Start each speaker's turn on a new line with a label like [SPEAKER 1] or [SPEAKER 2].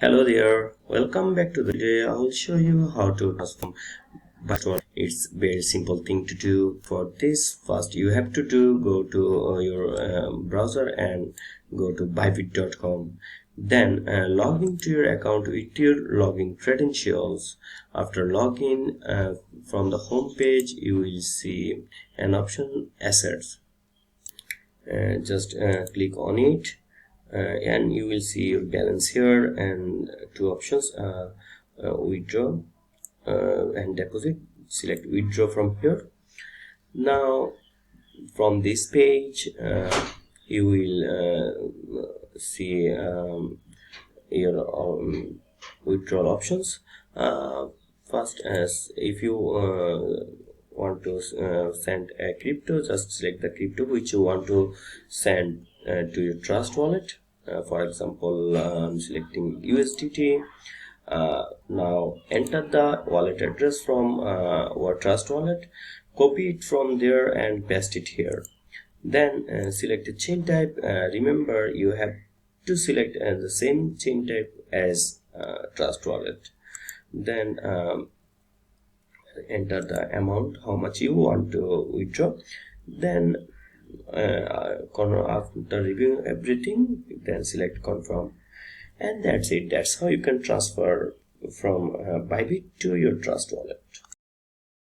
[SPEAKER 1] Hello there, welcome back to the video. I will show you how to transform Bybit. It's very simple thing to do. For this, first you have to go to your browser and go to bybit.com. Then log into your account with your login credentials. After login, from the home page you will see an option assets. Just click on it. And you will see your balance here and two options, withdraw and deposit. Select withdraw from here. Now from this page you will see your withdrawal options. First, as if you want to send a crypto, just select the crypto which you want to send to your trust wallet. For example, I'm selecting USDT. Now enter the wallet address from our trust wallet, copy it from there and paste it here. Then select the chain type. Remember, you have to select the same chain type as trust wallet. Then enter the amount, how much you want to withdraw. Then after reviewing everything, then select confirm, and that's it. That's how you can transfer from Bybit to your trust wallet.